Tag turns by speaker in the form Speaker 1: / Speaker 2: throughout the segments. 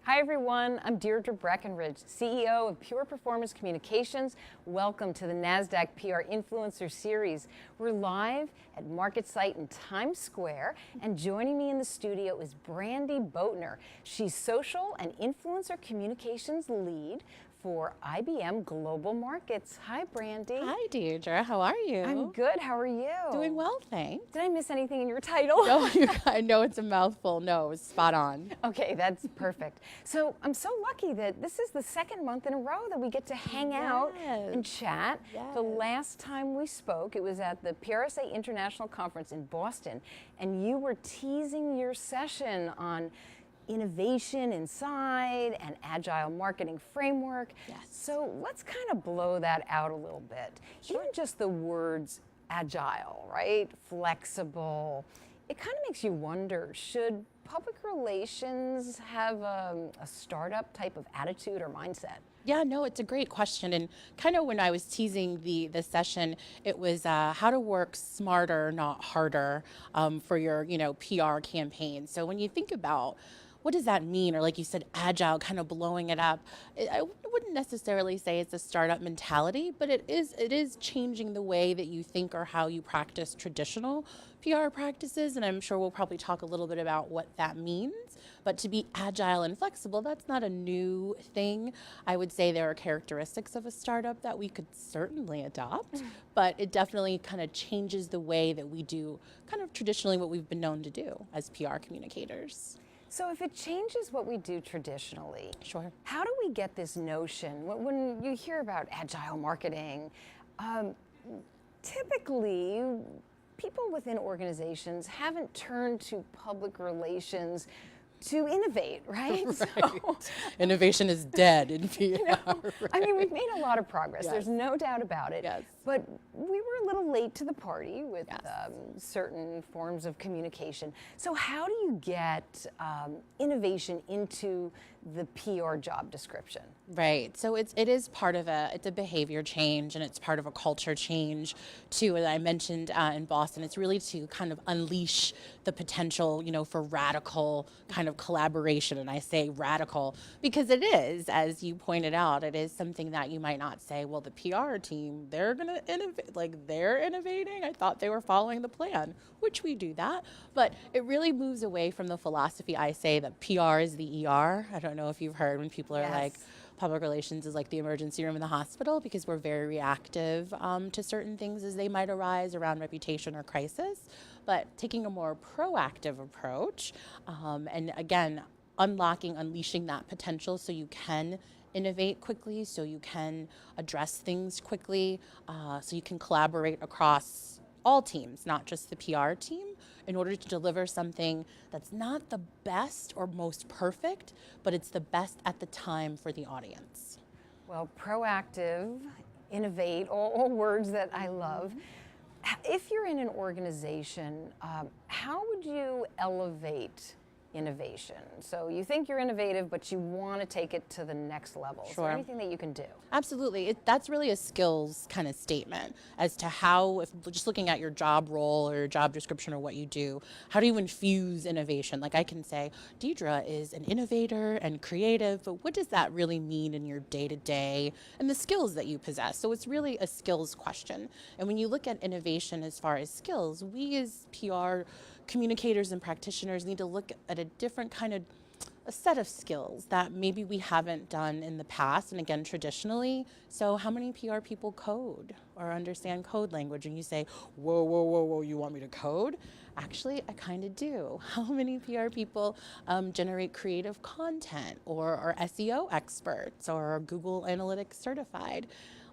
Speaker 1: Hi everyone, I'm Deirdre Breckenridge, CEO of Pure Performance Communications. Welcome to the Nasdaq PR Influencer Series. We're live at MarketSite in Times Square, and joining me in the studio is Brandi Boatner. She's Social and Influencer Communications Lead for IBM Global Markets. Hi, Brandi.
Speaker 2: Hi, Deirdre. How are you?
Speaker 1: I'm good. How are you?
Speaker 2: Doing well, thanks.
Speaker 1: Did I miss anything in your title?
Speaker 2: No, I know it's a mouthful. No, it's spot on.
Speaker 1: Okay, that's perfect. So I'm so lucky that this is the second month in a row that we get to hang out and chat.
Speaker 2: Yes.
Speaker 1: The last time we spoke, it was at the PRSA International Conference in Boston, and you were teasing your session on innovation inside and agile marketing framework.
Speaker 2: Yes.
Speaker 1: So let's kind of blow that out a little bit.
Speaker 2: Sure.
Speaker 1: Even just the words agile, right? Flexible. It kind of makes you wonder, should public relations have a startup type of attitude or mindset?
Speaker 2: Yeah, no, it's a great question. And kind of when I was teasing the session, it was how to work smarter, not harder, for your PR campaign. So when you think about what does that mean? Or like you said, agile, kind of blowing it up. I wouldn't necessarily say it's a startup mentality, but it is changing the way that you think or how you practice traditional PR practices. And I'm sure we'll probably talk a little bit about what that means. But to be agile and flexible, that's not a new thing. I would say there are characteristics of a startup that we could certainly adopt, but it definitely kind of changes the way that we do kind of traditionally what we've been known to do as PR communicators.
Speaker 1: So if it changes what we do traditionally,
Speaker 2: Sure.
Speaker 1: How do we get this notion, when you hear about agile marketing, typically people within organizations haven't turned to public relations to innovate, right?
Speaker 2: Right.
Speaker 1: So,
Speaker 2: Innovation is dead in PR. Right.
Speaker 1: I mean, we've made a lot of progress.
Speaker 2: Yes.
Speaker 1: There's no doubt about it.
Speaker 2: Yes.
Speaker 1: But we were a little late to the party with
Speaker 2: Yes.
Speaker 1: certain forms of communication. So how do you get innovation into the PR job description?
Speaker 2: Right. So it is part of it's a behavior change, and it's part of a culture change too. As I mentioned in Boston, it's really to kind of unleash the potential, for radical kind of collaboration. And I say radical because it is, as you pointed out, it is something that you might not say, well, the PR team, they're going to innovate, like they're innovating. I thought they were following the plan, which we do that. But it really moves away from the philosophy I say that PR is the ER. I don't know if you've heard when people are like, public relations is like the emergency room in the hospital, because we're very reactive to certain things as they might arise around reputation or crisis. But taking a more proactive approach, and again, unleashing that potential so you can innovate quickly, so you can address things quickly, so you can collaborate across all teams, not just the PR team, in order to deliver something that's not the best or most perfect, but it's the best at the time for the audience.
Speaker 1: Well, proactive, innovate, all words that I love. If you're in an organization, how would you elevate innovation? So you think you're innovative, but you want to take it to the next level. Sure. Is there anything that you can do?
Speaker 2: Absolutely. That's really a skills kind of statement as to how, if just looking at your job role or your job description or what you do, how do you infuse innovation? Like I can say, Deirdre is an innovator and creative, but what does that really mean in your day-to-day and the skills that you possess? So it's really a skills question. And when you look at innovation as far as skills, we as PR communicators and practitioners need to look at a different kind of a set of skills that maybe we haven't done in the past, and again, traditionally. So how many PR people code or understand code language? And you say, whoa, whoa, whoa, whoa, you want me to code? Actually, I kind of do. How many PR people generate creative content or are SEO experts or are Google Analytics certified?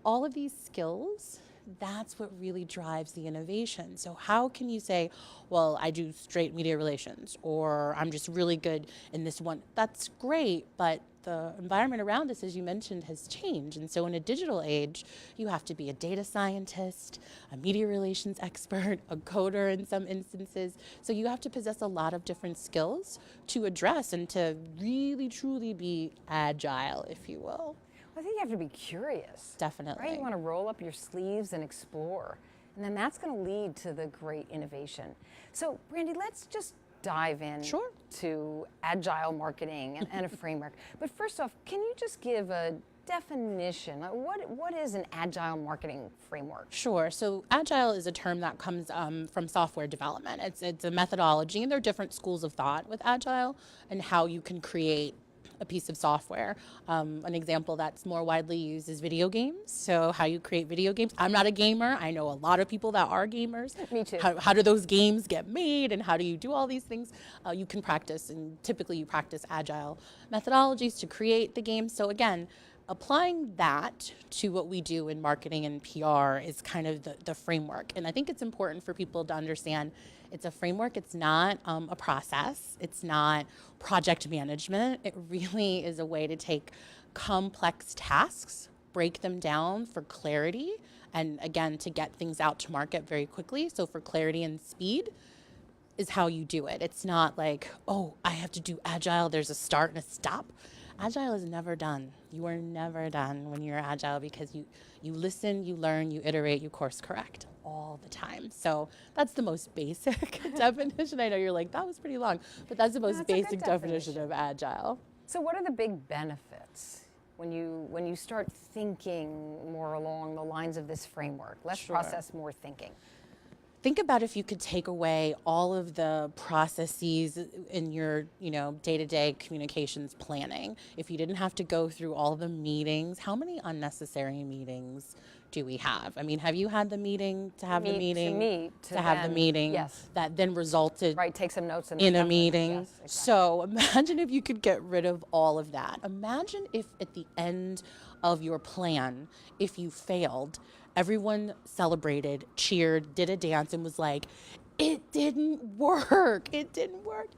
Speaker 2: All of these skills, that's what really drives the innovation. So how can you say, well, I do straight media relations, or I'm just really good in this one? That's great, but the environment around us, as you mentioned, has changed. And so in a digital age, you have to be a data scientist, a media relations expert, a coder in some instances. So you have to possess a lot of different skills to address and to really, truly be agile, if you will.
Speaker 1: I think you have to be curious.
Speaker 2: Definitely.
Speaker 1: Right? You want to roll up your sleeves and explore. And then that's going to lead to the great innovation. So, Brandi, let's just dive in
Speaker 2: Sure.
Speaker 1: to Agile marketing and a framework. But first off, can you just give a definition? What is an Agile marketing framework?
Speaker 2: Sure. So Agile is a term that comes from software development. It's a methodology, and there are different schools of thought with Agile and how you can create a piece of software. An example that's more widely used is video games. So how you create video games. I'm not a gamer. I know a lot of people that are gamers.
Speaker 1: Me too.
Speaker 2: How do those games get made, and how do you do all these things? You can practice, and typically you practice Agile methodologies to create the game. So again, applying that to what we do in marketing and PR is kind of the framework. And I think it's important for people to understand it's a framework. It's not a process. It's not project management. It really is a way to take complex tasks, break them down for clarity, and again, to get things out to market very quickly. So for clarity and speed is how you do it. It's not like, oh, I have to do Agile. There's a start and a stop. Agile is never done. You are never done when you're Agile, because you listen, you learn, you iterate, you course correct all the time. So that's the most basic definition. I know you're like, that was pretty long, but that's the most basic definition of Agile.
Speaker 1: So what are the big benefits when you start thinking more along the lines of this framework? Less process, more thinking.
Speaker 2: Think about if you could take away all of the processes in your, day-to-day communications planning. If you didn't have to go through all the meetings, how many unnecessary meetings do we have? I mean, have you had the meeting to have the meeting to have the meeting
Speaker 1: yes.
Speaker 2: that then resulted
Speaker 1: take some notes
Speaker 2: in a meeting?
Speaker 1: Yes, exactly.
Speaker 2: So imagine if you could get rid of all of that. Imagine if at the end of your plan, if you failed, everyone celebrated, cheered, did a dance, and was like, it didn't work. It didn't work.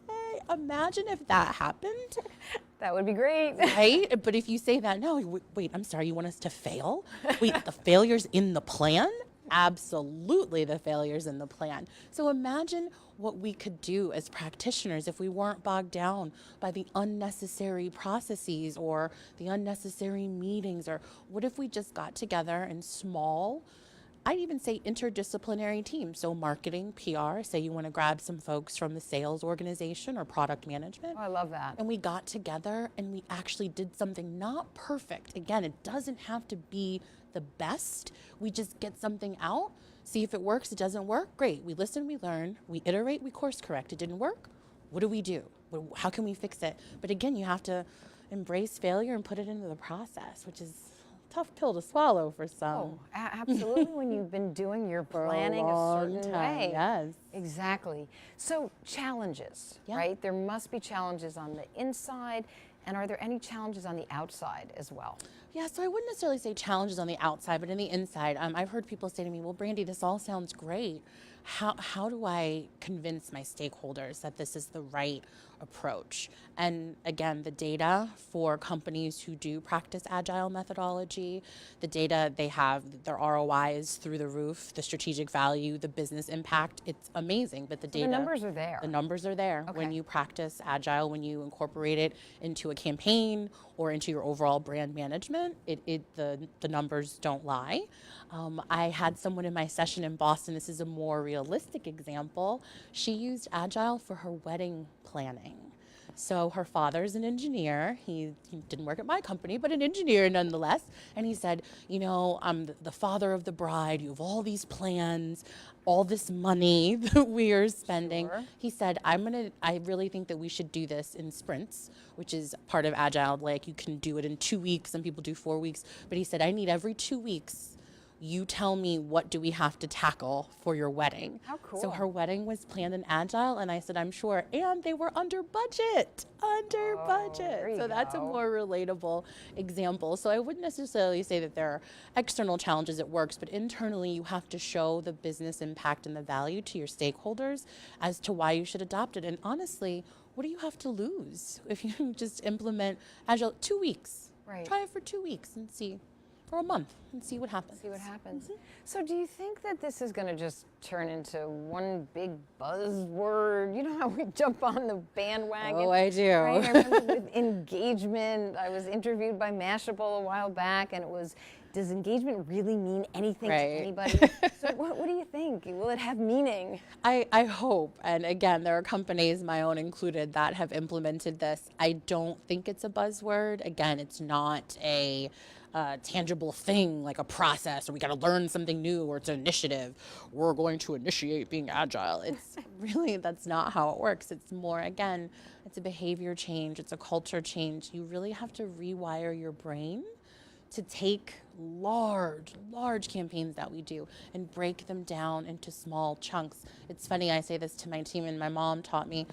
Speaker 2: Yay. Imagine if that happened.
Speaker 1: That would be great.
Speaker 2: Right? But if you say that, no, wait, I'm sorry, you want us to fail? Wait, the failure's in the plan? Absolutely, the failure's in the plan. So imagine what we could do as practitioners if we weren't bogged down by the unnecessary processes or the unnecessary meetings, or what if we just got together in small, I'd even say interdisciplinary teams. So marketing, PR, say you want to grab some folks from the sales organization or product management.
Speaker 1: Oh, I love that.
Speaker 2: And we got together and we actually did something not perfect. Again, it doesn't have to be the best. We just get something out, see if it works. It doesn't work, great. We listen, we learn, we iterate, we course correct. It didn't work. What do we do? How can we fix it? But again, you have to embrace failure and put it into the process, which is a tough pill to swallow for some.
Speaker 1: Oh, absolutely. When you've been doing your planning a certain way.
Speaker 2: Yes.
Speaker 1: Exactly. So challenges, right? There must be challenges on the inside. And are there any challenges on the outside as well?
Speaker 2: Yeah, so I wouldn't necessarily say challenges on the outside, but in the inside. I've heard people say to me, well, Brandi, this all sounds great. How do I convince my stakeholders that this is the right approach? And again, the data for companies who do practice Agile methodology, the data they have, their ROI is through the roof, the strategic value, the business impact, it's amazing. But the data,
Speaker 1: the numbers are there.
Speaker 2: The numbers are there.
Speaker 1: Okay.
Speaker 2: When you practice Agile, when you incorporate it into a campaign or into your overall brand management, the numbers don't lie. I had someone in my session in Boston, this is a more realistic example. She used Agile for her wedding planning. So her father's an engineer. He didn't work at my company, but an engineer nonetheless. And he said, I'm the father of the bride. You have all these plans, all this money that we are spending.
Speaker 1: Sure.
Speaker 2: He said, I really think that we should do this in sprints, which is part of Agile. Like you can do it in 2 weeks. Some people do 4 weeks. But he said, I need every 2 weeks you tell me what do we have to tackle for your wedding.
Speaker 1: How cool.
Speaker 2: So her wedding was planned in Agile, and I said, I'm sure. And they were under budget. So that's a more relatable example. So I wouldn't necessarily say that there are external challenges it works, but internally you have to show the business impact and the value to your stakeholders as to why you should adopt it. And honestly, what do you have to lose if you just implement Agile 2 weeks?
Speaker 1: Right.
Speaker 2: Try it for 2 weeks and see. For a month and see what happens.
Speaker 1: Mm-hmm. So do you think that this is going to just turn into one big buzzword? You know how we jump on the bandwagon?
Speaker 2: Oh, I do.
Speaker 1: Right? I remember with engagement, I was interviewed by Mashable a while back, and it was does engagement really mean anything to
Speaker 2: Right.
Speaker 1: anybody? So what do you think? Will it have meaning?
Speaker 2: I hope, and again, there are companies, my own included, that have implemented this. I don't think it's a buzzword. Again, it's not a tangible thing like a process, or we got to learn something new, or it's an initiative. We're going to initiate being agile. It's really, that's not how it works. It's more, again, it's a behavior change, it's a culture change. You really have to rewire your brain to take large campaigns that we do and break them down into small chunks. It's funny, I say this to my team, and my mom taught me,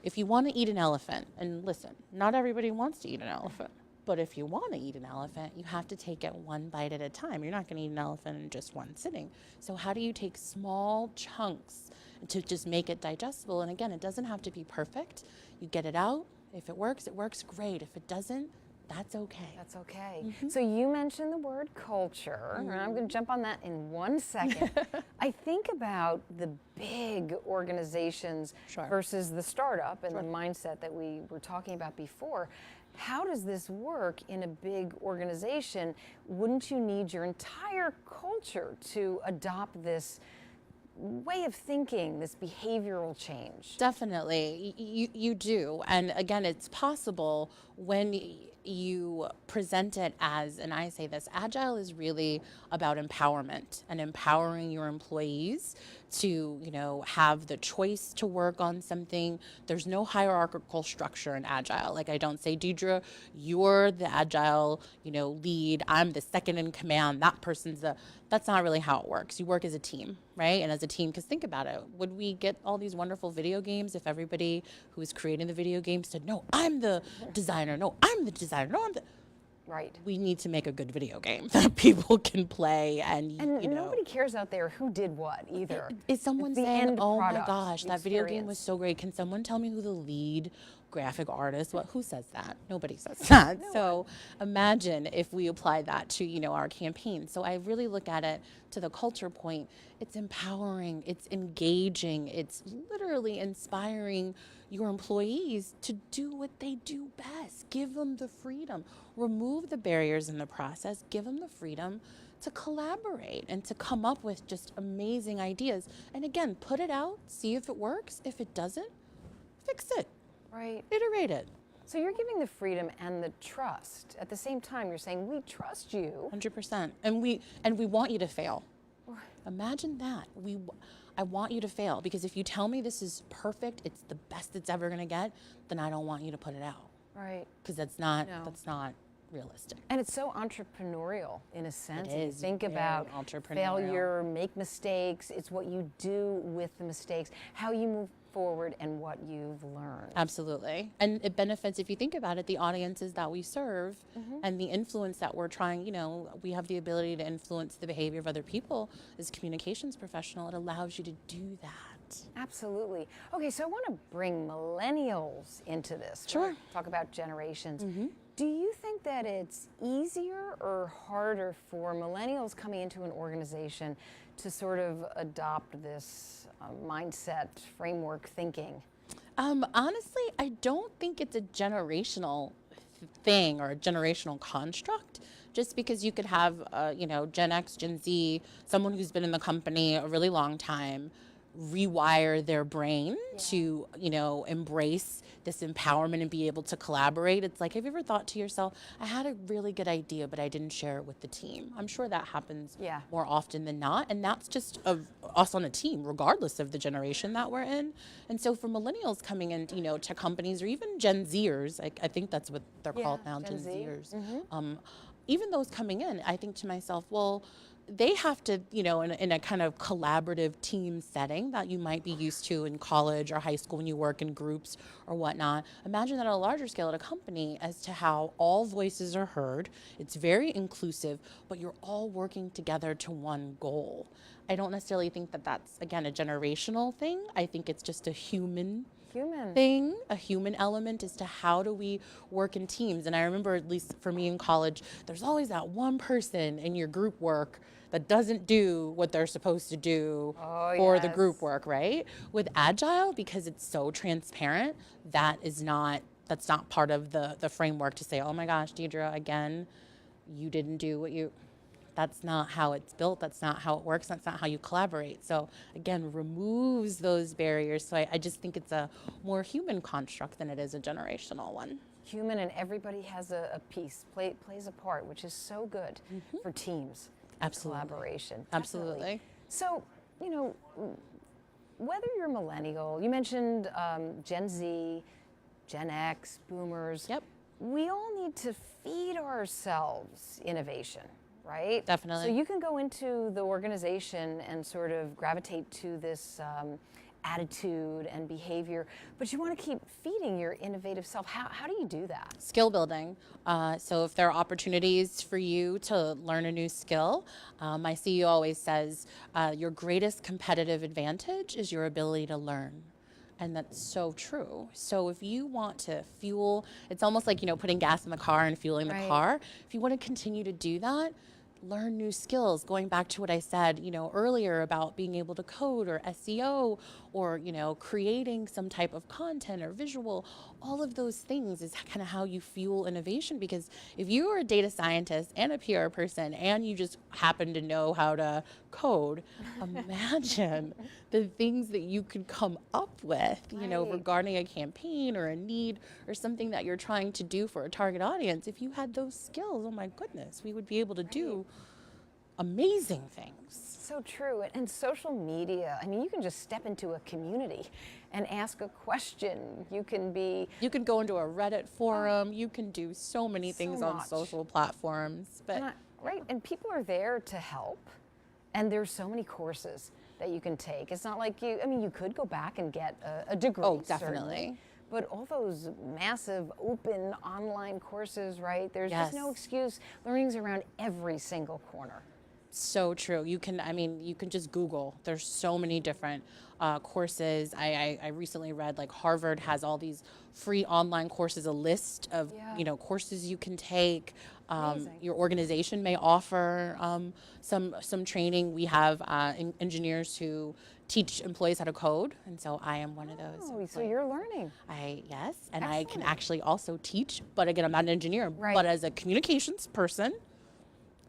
Speaker 2: if you want to eat an elephant, and listen, not everybody wants to eat an elephant, but if you want to eat an elephant, you have to take it one bite at a time. You're not going to eat an elephant in just one sitting. So how do you take small chunks to just make it digestible? And again, it doesn't have to be perfect. You get it out. If it works great. If it doesn't, that's okay.
Speaker 1: That's okay. So you mentioned the word culture, and I'm going to jump on that in 1 second. I think about the big organizations versus the startup and the mindset that we were talking about before. How does this work in a big organization? Wouldn't you need your entire culture to adopt this way of thinking, this behavioral change?
Speaker 2: Definitely, you do. And again, it's possible when you present it as, and I say this, Agile is really about empowerment and empowering your employees to, have the choice to work on something. There's no hierarchical structure in Agile. Like, I don't say, Deidre, you're the Agile, lead. I'm the second in command. That person's that's not really how it works. You work as a team, right? And as a team, because think about it, would we get all these wonderful video games if everybody who was creating the video game said, no, I'm the designer, no, I'm the designer, no, I'm the...
Speaker 1: Right.
Speaker 2: We need to make a good video game that people can play, and
Speaker 1: nobody cares out there who did what either.
Speaker 2: Is someone
Speaker 1: It's the
Speaker 2: saying,
Speaker 1: end
Speaker 2: "Oh my
Speaker 1: product,
Speaker 2: gosh,
Speaker 1: the
Speaker 2: that video game was
Speaker 1: experience."
Speaker 2: so great"? Can someone tell me who the lead graphic artist? Who says that? Nobody says that. So imagine if we apply that to our campaign. So I really look at it to the culture point. It's empowering. It's engaging. It's literally inspiring your employees to do what they do best. Give them the freedom. Remove the barriers in the process. Give them the freedom to collaborate and to come up with just amazing ideas. And again, put it out, see if it works. If it doesn't, fix it.
Speaker 1: Right.
Speaker 2: Iterate it.
Speaker 1: So you're giving the freedom and the trust. At the same time, you're saying, we trust you.
Speaker 2: 100%. And we want you to fail. Imagine that. I want you to fail, because if you tell me this is perfect, it's the best it's ever going to get, then I don't want you to put it out.
Speaker 1: Right.
Speaker 2: Because that's not realistic.
Speaker 1: And it's so entrepreneurial in a sense.
Speaker 2: It is
Speaker 1: Think
Speaker 2: very
Speaker 1: about
Speaker 2: entrepreneurial.
Speaker 1: failure, make mistakes. It's what you do with the mistakes, how you move forward, and what you've learned.
Speaker 2: Absolutely. And it benefits, if you think about it, the audiences that we serve and the influence that we're trying, we have the ability to influence the behavior of other people as communications professional. It allows you to do that.
Speaker 1: Absolutely. Okay, so I want to bring millennials into this.
Speaker 2: Sure.
Speaker 1: Talk about generations. Do you think that it's easier or harder for millennials coming into an organization to sort of adopt this mindset, framework thinking?
Speaker 2: Honestly, I don't think it's a generational thing or a generational construct. Just because you could have, Gen X, Gen Z, someone who's been in the company a really long time, rewire their brain to, embrace this empowerment and be able to collaborate. It's like, have you ever thought to yourself, I had a really good idea, but I didn't share it with the team? I'm sure that happens more often than not. And that's just of us on a team, regardless of the generation that we're in. And so for millennials coming in, to companies, or even Gen Zers, I think that's what they're called now, Gen Zers. Even those coming in, I think to myself, well, they have to, in a kind of collaborative team setting that you might be used to in college or high school when you work in groups or whatnot. Imagine that on a larger scale at a company, as to how all voices are heard. It's very inclusive, but you're all working together to one goal. I don't necessarily think that that's, again, a generational thing. I think it's just a human thing, a human element as to how do we work in teams. And I remember, at least for me in college, there's always that one person in your group work that doesn't do what they're supposed to do for the group work, right? With Agile, because it's so transparent, that's not part of the framework to say, oh my gosh, Deidre, again, you didn't do what that's not how it's built. That's not how it works. That's not how you collaborate. So again, removes those barriers. So I just think it's a more human construct than it is a generational one.
Speaker 1: Human, and everybody has a piece, plays a part, which is so good for teams.
Speaker 2: Absolutely.
Speaker 1: Collaboration.
Speaker 2: Absolutely.
Speaker 1: Definitely. So, you know, whether you're millennial, you mentioned Gen Z, Gen X, boomers.
Speaker 2: Yep.
Speaker 1: We all need to feed ourselves innovation, right?
Speaker 2: Definitely.
Speaker 1: So you can go into the organization and sort of gravitate to this attitude and behavior, but you want to keep feeding your innovative self. How do you do that?
Speaker 2: Skill building. So if there are opportunities for you to learn a new skill, my CEO always says your greatest competitive advantage is your ability to learn. And that's so true. So if you want to fuel, it's almost like, putting gas in the car and fueling the car. If you want to continue to do that, learn new skills. Going back to what I said, earlier about being able to code or SEO or, creating some type of content or visual, all of those things is kind of how you fuel innovation. Because if you are a data scientist and a PR person and you just happen to know how to code, imagine the things that you could come up with, regarding a campaign or a need or something that you're trying to do for a target audience. If you had those skills, oh my goodness, we would be able to do amazing things.
Speaker 1: So true. And social media, I mean, you can just step into a community and ask a question. You can
Speaker 2: go into a Reddit forum. You can do so many things on social platforms. But
Speaker 1: right, and people are there to help. And there's so many courses that you can take. It's not like you could go back and get a degree.
Speaker 2: Oh, definitely.
Speaker 1: Certainly. But all those massive open online courses, right? There's just no excuse. Learning's around every single corner.
Speaker 2: So true. You can just Google. There's so many different courses. I recently read Harvard has all these free online courses, a list of courses you can take. Your organization may offer some training. We have engineers who teach employees how to code, and so I am one of those.
Speaker 1: Oh, so you're learning.
Speaker 2: Yes, and
Speaker 1: Excellent.
Speaker 2: I can actually also teach. But again, I'm not an engineer.
Speaker 1: Right.
Speaker 2: But as a communications person,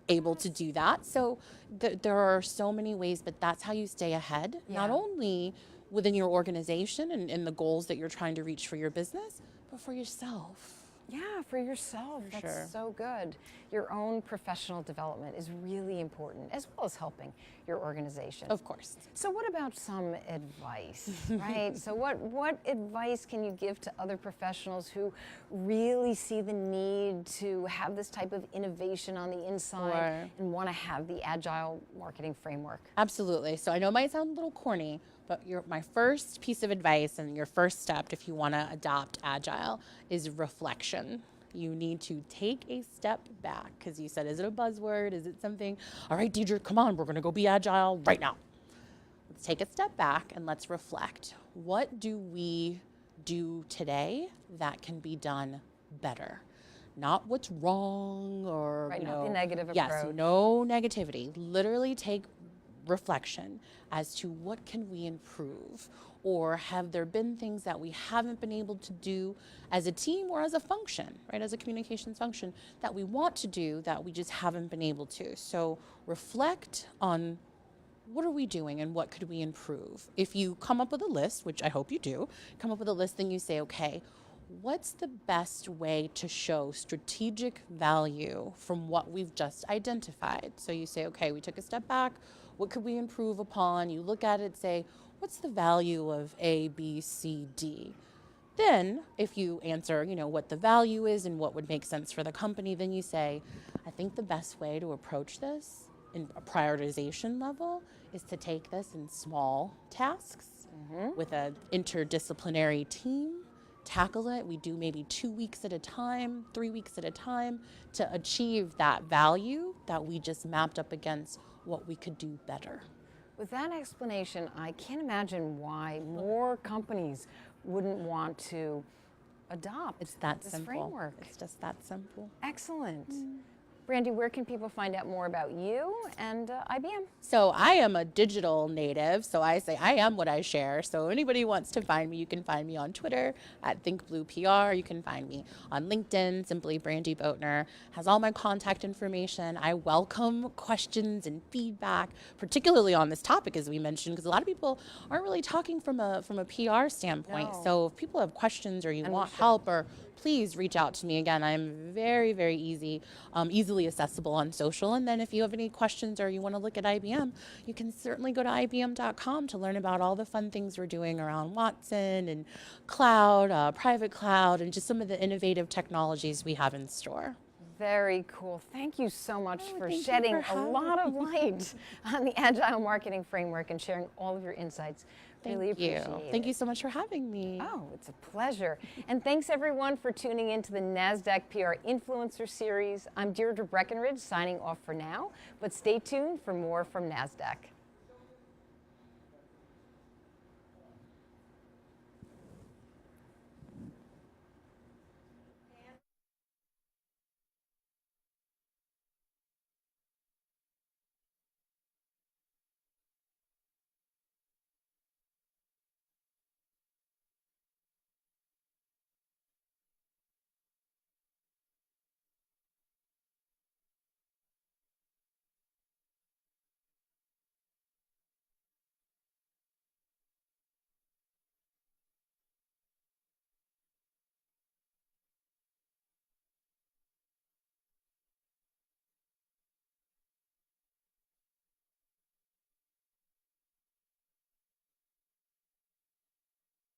Speaker 2: able to do that. So there are so many ways, but that's how you stay ahead, not only within your organization and the goals that you're trying to reach for your business, but for yourself.
Speaker 1: Yeah, for yourself. That's so good. Your own professional development is really important, as well as helping your organization.
Speaker 2: Of course.
Speaker 1: So what about some advice, right? So what advice can you give to other professionals who really see the need to have this type of innovation on the inside and want to have the Agile marketing framework?
Speaker 2: Absolutely. So I know it might sound a little corny, but my first piece of advice and your first step if you want to adopt Agile is reflection. You need to take a step back, because you said, is it a buzzword? Is it something? All right, Deidre, come on, we're going to go be Agile right now. Let's take a step back and let's reflect. What do we do today that can be done better? Not what's wrong or,
Speaker 1: not the negative approach.
Speaker 2: Yes, no negativity. Literally take reflection as to what can we improve, or have there been things that we haven't been able to do as a team or as a function, right, as a communications function that we want to do that we just haven't been able to. So reflect on what are we doing and what could we improve. If you come up with a list, which I hope you do, come up with a list, then you say, okay, what's the best way to show strategic value from what we've just identified? So you say, okay, we took a step back. What could we improve upon? You look at it, say, what's the value of A, B, C, D? Then, if you answer, what the value is and what would make sense for the company, then you say, I think the best way to approach this in a prioritization level is to take this in small tasks with an interdisciplinary team. Tackle it. We do maybe 2 weeks at a time, 3 weeks at a time to achieve that value that we just mapped up against what we could do better.
Speaker 1: With that explanation, I can't imagine why more companies wouldn't want to adopt
Speaker 2: It's that
Speaker 1: this
Speaker 2: simple.
Speaker 1: framework.
Speaker 2: It's just that simple.
Speaker 1: Excellent. Brandi, where can people find out more about you and IBM?
Speaker 2: So I am a digital native, so I say I am what I share. So anybody who wants to find me, you can find me on Twitter at ThinkBluePR. You can find me on LinkedIn, simply Brandi Boatner. Has all my contact information. I welcome questions and feedback, particularly on this topic, as we mentioned, because a lot of people aren't really talking from a PR standpoint.
Speaker 1: No.
Speaker 2: So if people have questions or you want help, or please reach out to me. Again, I'm very, very easily accessible on social. And then if you have any questions or you want to look at IBM, you can certainly go to IBM.com to learn about all the fun things we're doing around Watson and cloud, private cloud, and just some of the innovative technologies we have in store.
Speaker 1: Very cool. Thank you so much for
Speaker 2: thank you
Speaker 1: shedding
Speaker 2: for
Speaker 1: a lot of light on the Agile Marketing Framework and sharing all of your insights. Really appreciate it.
Speaker 2: Thank you so much for having me.
Speaker 1: Oh, it's a pleasure. And thanks everyone for tuning in to the Nasdaq PR Influencer Series. I'm Deirdre Breckenridge signing off for now, but stay tuned for more from Nasdaq.